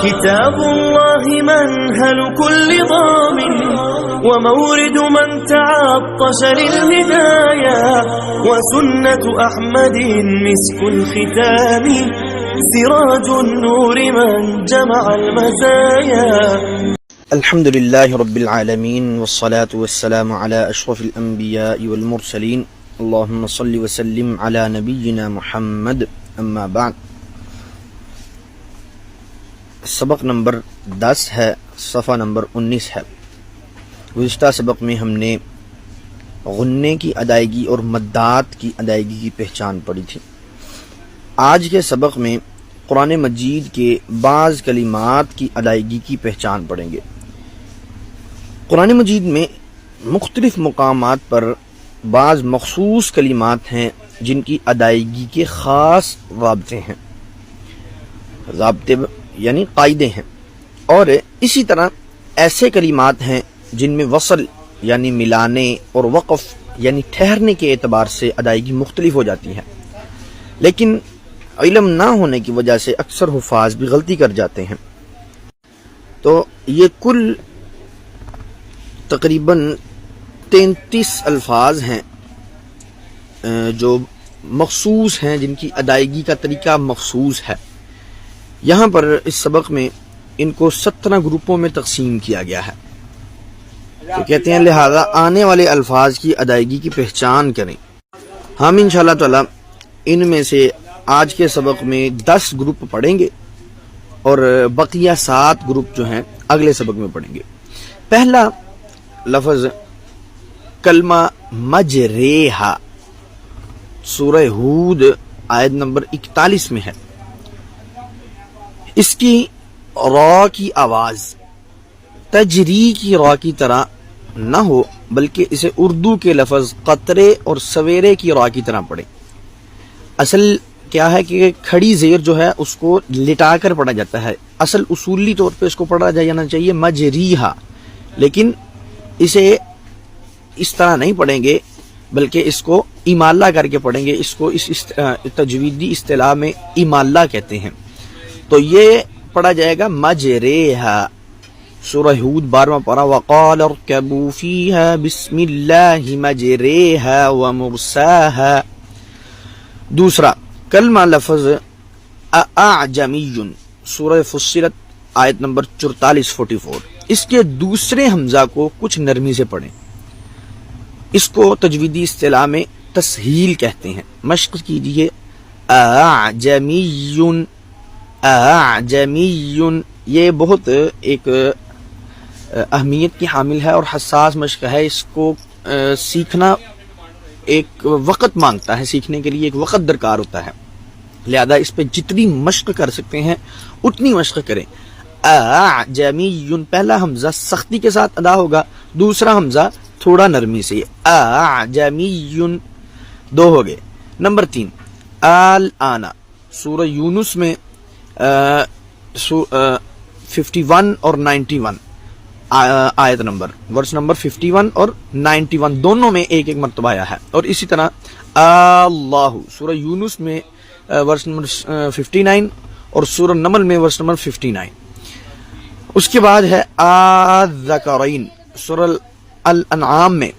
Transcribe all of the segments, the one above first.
كتاب الله منهل كل ضامن ومورد من تعطش للهدايا وسنة أحمد مسك الختام سراج النور من جمع المزايا. الحمد لله رب العالمين والصلاة والسلام على أشرف الأنبياء والمرسلين اللهم صل وسلم على نبينا محمد اما بعد. سبق نمبر 10 ہے، صفحہ نمبر 19 ہے. گزشتہ سبق میں ہم نے غنّے کی ادائیگی اور مدات کی ادائیگی کی پہچان پڑھی تھی. آج کے سبق میں قرآن مجید کے بعض کلمات کی ادائیگی کی پہچان پڑھیں گے. قرآن مجید میں مختلف مقامات پر بعض مخصوص کلمات ہیں جن کی ادائیگی کے خاص ضابطے ہیں، ضابطے یعنی قاعدے ہیں، اور اسی طرح ایسے کلمات ہیں جن میں وصل یعنی ملانے اور وقف یعنی ٹھہرنے کے اعتبار سے ادائیگی مختلف ہو جاتی ہے. لیکن علم نہ ہونے کی وجہ سے اکثر حفاظ بھی غلطی کر جاتے ہیں. تو یہ کل تقریباً 33 الفاظ ہیں جو مخصوص ہیں، جن کی ادائیگی کا طریقہ مخصوص ہے. یہاں پر اس سبق میں ان کو 17 گروپوں میں تقسیم کیا گیا ہے. تو کہتے ہیں لہذا آنے والے الفاظ کی ادائیگی کی پہچان کریں. ہم انشاءاللہ تعالی ان میں سے آج کے سبق میں 10 گروپ پڑھیں گے اور بقیہ 7 گروپ جو ہیں اگلے سبق میں پڑھیں گے. پہلا لفظ کلمہ مجریہا، سورہ ہود آیت نمبر 41 میں ہے. اس کی را کی آواز تجری کی را کی طرح نہ ہو، بلکہ اسے اردو کے لفظ قطرے اور سویرے کی را کی طرح پڑھے. اصل کیا ہے کہ کھڑی زیر جو ہے اس کو لٹا کر پڑھا جاتا ہے. اصل اصولی طور پہ اس کو پڑھا جانا چاہیے مجریہا، لیکن اسے اس طرح نہیں پڑھیں گے بلکہ اس کو امالہ کر کے پڑھیں گے. اس کو اس تجویدی اصطلاح میں امالہ کہتے ہیں. تو یہ پڑھا جائے گا مجریہا. سورہ ہود 12واں پارہ وقال ارکبوا فیہا بسم اللہ مجریہا ومرساہا. دوسرا کلمہ لفظ اعجمی، سورہ فصلت آیت نمبر 44 اس کے دوسرے حمزہ کو کچھ نرمی سے پڑھیں. اس کو تجویدی اصطلاح میں تسہیل کہتے ہیں. مشق کیجئے اعجمی اعجمی. یہ بہت ایک اہمیت کی حامل ہے اور حساس مشق ہے. اس کو سیکھنا ایک وقت مانگتا ہے، سیکھنے کے لیے ایک وقت درکار ہوتا ہے. لہذا اس پہ جتنی مشق کر سکتے ہیں اتنی مشق کریں. اعجمی، پہلا حمزہ سختی کے ساتھ ادا ہوگا، دوسرا حمزہ تھوڑا نرمی سے. اعجمی 2 ہو گئے. نمبر 3 الآن، سورہ یونس میں 51 اور 91 آیت نمبر، ورس نمبر 51 اور 91 دونوں میں ایک مرتبہ آیا ہے. اور اسی طرح اللہ، سورہ یونس میں ورس نمبر 59 اور سورہ نمل میں ورس نمبر 59. اس کے بعد ہے الذکرین، سورہ الانعام میں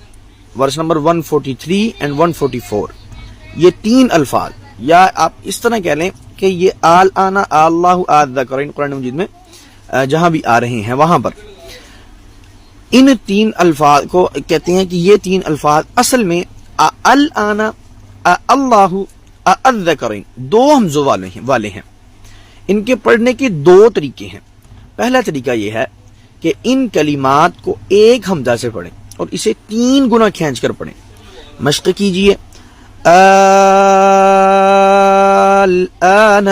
ورس نمبر 143 اینڈ 144. یہ 3 الفاظ، یا آپ اس طرح کہہ لیں کہ یہ الآن اللہ الذکرین قرآن مجید میں جہاں بھی آ رہے ہیں وہاں پر ان 3 الفاظ کو کہتے ہیں کہ یہ 3 الفاظ اصل میں الآن اللہ الذکرین 2 حمزوں والے ہیں. ان کے پڑھنے کے 2 طریقے ہیں. پہلا طریقہ یہ ہے کہ ان کلمات کو ایک حمزہ سے پڑھیں اور اسے 3 گنا کھینچ کر پڑھیں. مشق کیجئے الآن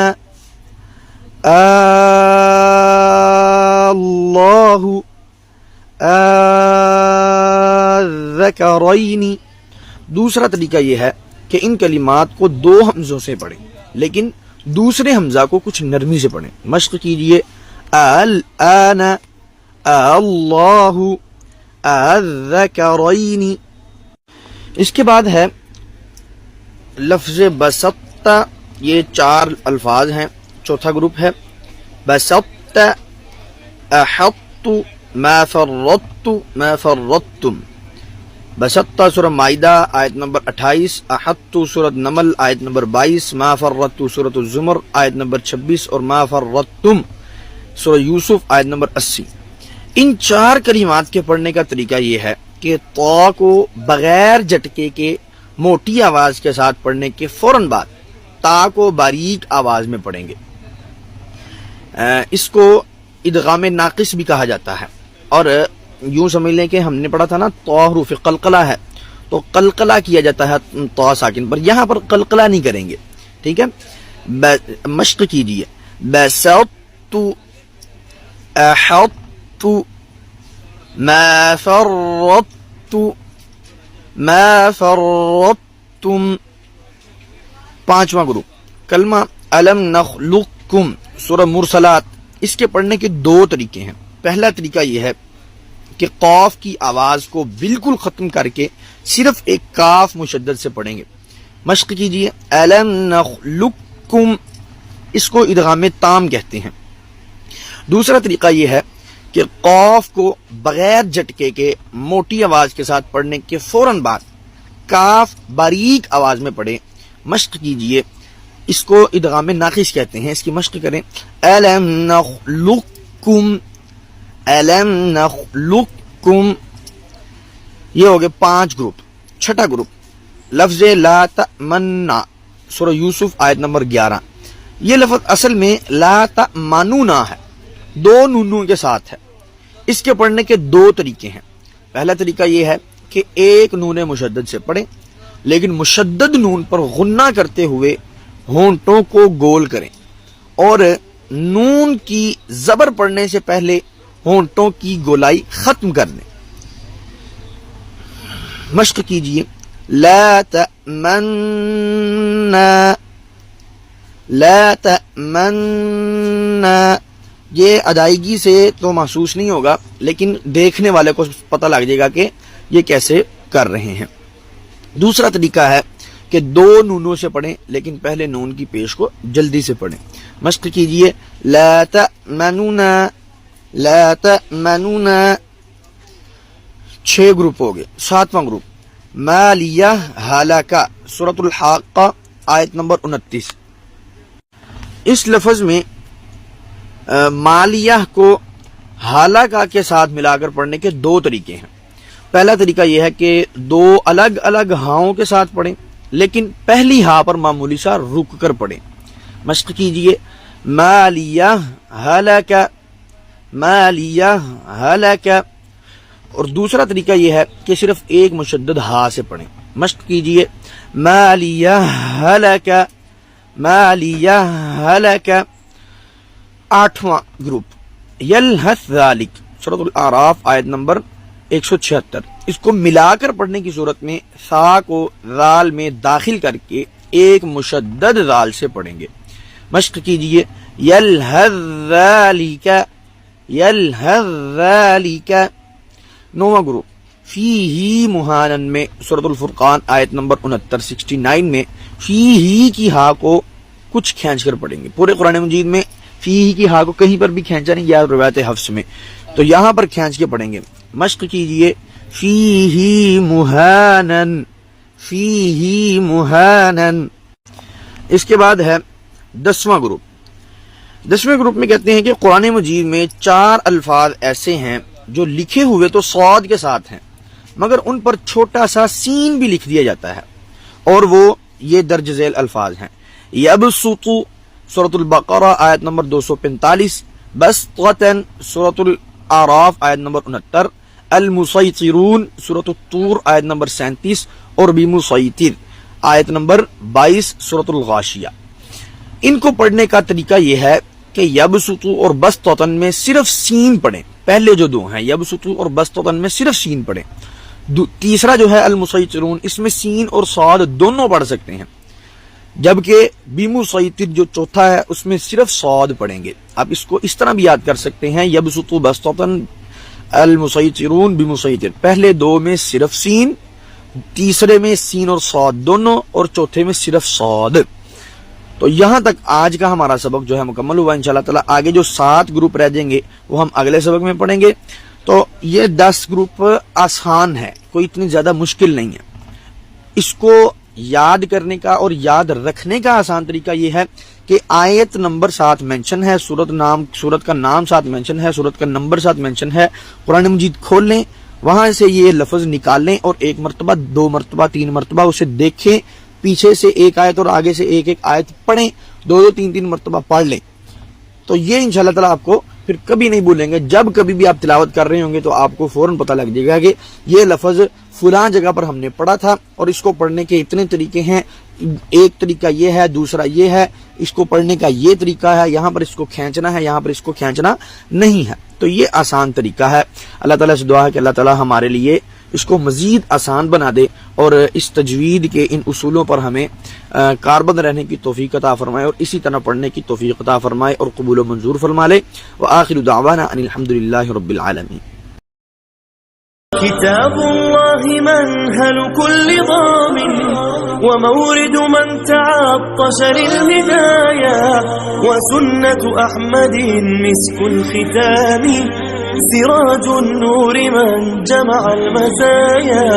اللہ الذکرین. دوسرا طریقہ یہ ہے کہ ان کلمات کو 2 حمزوں سے پڑھیں لیکن دوسرے حمزہ کو کچھ نرمی سے پڑھیں. مشق کیجئے الآن اللہ الذکرین. اس کے بعد ہے لفظ بسط، یہ 4 الفاظ ہیں. چوتھا گروپ ہے بسط أحط ما فرطتم. بسطہ سورہ مائدہ آیت نمبر 28، احط سورہ نمل آیت نمبر 22، ما فرطت سورہ الزمر آیت نمبر 26 اور ما فرطتم سورہ یوسف آیت نمبر 80۔ ان چار کلمات کے پڑھنے کا طریقہ یہ ہے کہ طا کو بغیر جھٹکے کے موٹی آواز کے ساتھ پڑھنے کے فوراً بعد تا کو باریک آواز میں پڑھیں گے۔ اس کو ادغام ناقص بھی کہا جاتا ہے، اور یوں سمجھ لیں کہ ہم نے پڑھا تھا نا طا حروف قلقلہ ہے، تو قلقلہ کیا جاتا ہے طا ساکن پر، یہاں پر قلقلہ نہیں کریں گے، ٹھیک ہے۔ مشق کیجئے، بسطت، احط، ما فرطت، ما فرطتم۔ پانچواں گروپ کلمہ الم نخلقکم سورہ مرسلات، اس کے پڑھنے کے دو طریقے ہیں۔ پہلا طریقہ یہ ہے کہ قاف کی آواز کو بالکل ختم کر کے صرف ایک کاف مشدد سے پڑھیں گے۔ مشق کیجئے، الم نخلقکم، اس کو ادغام تام کہتے ہیں۔ دوسرا طریقہ یہ ہے کہ قاف کو بغیر جھٹکے کے موٹی آواز کے ساتھ پڑھنے کے فوراً بعد کاف باریک آواز میں پڑھیں۔ مشق کیجئے، اس کو ادغام ناقص کہتے ہیں، اس کی مشق کریں، الم نخلقکم، الم نخلقکم۔ یہ ہو گئے 5 گروپ۔ چھٹا گروپ لفظ لا تأمنا سورہ یوسف آیت نمبر 11۔ یہ لفظ اصل میں لا تأمنونا ہے، 2 نونوں کے ساتھ ہے۔ اس کے پڑھنے کے 2 طریقے ہیں۔ پہلا طریقہ یہ ہے کہ ایک نون مشدد سے پڑھیں، لیکن مشدد نون پر غنہ کرتے ہوئے ہونٹوں کو گول کریں، اور نون کی زبر پڑھنے سے پہلے ہونٹوں کی گولائی ختم کر دیں۔ مشق کیجئے، لا تأمنا، لا تأمنا۔ یہ ادائیگی سے تو محسوس نہیں ہوگا، لیکن دیکھنے والے کو پتہ لگ جائے گا کہ یہ کیسے کر رہے ہیں۔ دوسرا طریقہ ہے کہ 2 نونوں سے پڑھیں، لیکن پہلے نون کی پیش کو جلدی سے پڑھیں۔ مشق کیجئے، لا تأمنونا، لا تأمنونا۔ 6 گروپ ہو گئے۔ 7واں گروپ مالیہ ہلاکہ سورۃ الحاقہ آیت نمبر 29۔ اس لفظ میں مالیہ کو ہلاکہ کے ساتھ ملا کر پڑھنے کے 2 طریقے ہیں۔ پہلا طریقہ یہ ہے کہ 2 الگ الگ ہاؤں کے ساتھ پڑھیں، لیکن پہلی ہا پر معمولی سا رک کر پڑھیں۔ مشق کیجئے، مالیہ ہلاکہ، مالیہ ہلاکہ۔ اور دوسرا طریقہ یہ ہے کہ صرف ایک مشدد ہا سے پڑھیں۔ مشق کیجئے، مالیہ ہلاکہ، مالیہ ہلاکہ۔ 8واں گروپ یلہث ذالک سورۃ الاعراف آیت نمبر 176۔ اس کو ملا کر پڑھنے کی صورت میں سا کو ذال میں داخل کر کے ایک مشدد ذال سے پڑھیں گے۔ مشق کیجئے، یلہث ذالک، یلہث ذالک۔ 9واں گروپ فیہ مہانن میں سورۃ الفرقان آیت نمبر 69 میں فیہ کی ہا کو کچھ کھینچ کر پڑھیں گے۔ پورے قرآن مجید میں فیہ کی ہا کو کہیں پر بھی کھینچا نہیں گیا روایت حفص میں، تو یہاں پر کھینچ کے پڑھیں گے۔ مشق کیجئے، فیہ مہانن، فیہ مہانن۔ اس کے بعد ہے 10واں گروپ۔ 10ویں گروپ میں کہتے ہیں کہ قرآن مجید میں 4 الفاظ ایسے ہیں جو لکھے ہوئے تو صاد کے ساتھ ہیں، مگر ان پر چھوٹا سا سین بھی لکھ دیا جاتا ہے، اور وہ یہ درج ذیل الفاظ ہیں: یبسط سورۃ البقرہ آیت نمبر 245، بسطۃ سورۃ الاعراف آیت نمبر 69، المسیطرون سورۃ الطور آیت نمبر 37، اور بمسیطر آیت نمبر 22 سورۃ الغاشیہ۔ ان کو پڑھنے کا طریقہ یہ ہے کہ یبسط اور بسطۃ میں صرف سین پڑھیں، پہلے جو 2 ہیں یبسط اور بسطۃ میں صرف سین پڑھیں۔ تیسرا جو ہے المسیطرون، اس میں سین اور صاد دونوں پڑھ سکتے ہیں، جبکہ بمسیطر جو چوتھا ہے اس میں صرف صاد پڑھیں گے۔ آپ اس کو اس طرح بھی یاد کر سکتے ہیں، یبسط بسطۃ المسیطرون بمسیطر، پہلے 2 میں صرف سین، تیسرے میں سین اور صاد دونوں، اور چوتھے میں صرف صاد۔ تو یہاں تک آج کا ہمارا سبق جو ہے مکمل ہوا. انشاءاللہ تعالی آگے جو 7 گروپ رہ جائیں گے وہ ہم اگلے سبق میں پڑھیں گے. تو یہ 10 گروپ آسان ہے, کوئی اتنی زیادہ مشکل نہیں ہے. اس کو یاد کرنے کا اور یاد رکھنے کا آسان طریقہ یہ ہے کہ آیت نمبر ساتھ مینشن ہے, سورت کا نام ساتھ مینشن ہے, سورت کا نمبر ساتھ مینشن ہے. قرآن مجید کھول لیں, وہاں سے یہ لفظ نکال لیں اور 1 مرتبہ 2 مرتبہ 3 مرتبہ اسے دیکھیں, پیچھے سے ایک آیت اور آگے سے ایک آیت پڑھیں, 2 3 مرتبہ پڑھ لیں. تو یہ انشاءاللہ تعالی آپ کو پھر کبھی نہیں بھولیں گے. جب کبھی بھی آپ تلاوت کر رہے ہوں گے تو آپ کو فوراً پتہ لگ جائے گا کہ یہ لفظ فلاں جگہ پر ہم نے پڑھا تھا اور اس کو پڑھنے کے اتنے طریقے ہیں. ایک طریقہ یہ ہے, دوسرا یہ ہے, اس کو پڑھنے کا یہ طریقہ ہے, یہاں پر اس کو کھینچنا ہے, یہاں پر اس کو کھینچنا نہیں ہے. تو یہ آسان طریقہ ہے. اللہ تعالیٰ سے دعا ہے کہ اللہ تعالیٰ ہمارے لیے اس کو مزید آسان بنا دے اور اس تجوید کے ان اصولوں پر ہمیں کاربند رہنے کی توفیق عطا فرمائے اور اسی طرح پڑھنے کی توفیق عطا فرمائے اور قبول و منظور فرما لے. وآخر دعوانا ان الحمدللہ رب العالمین. كتاب الله منهل كل ضامن ومورد من تعطش للهدايا وسنة أحمد مسك الختام سراج النور من جمع المزايا.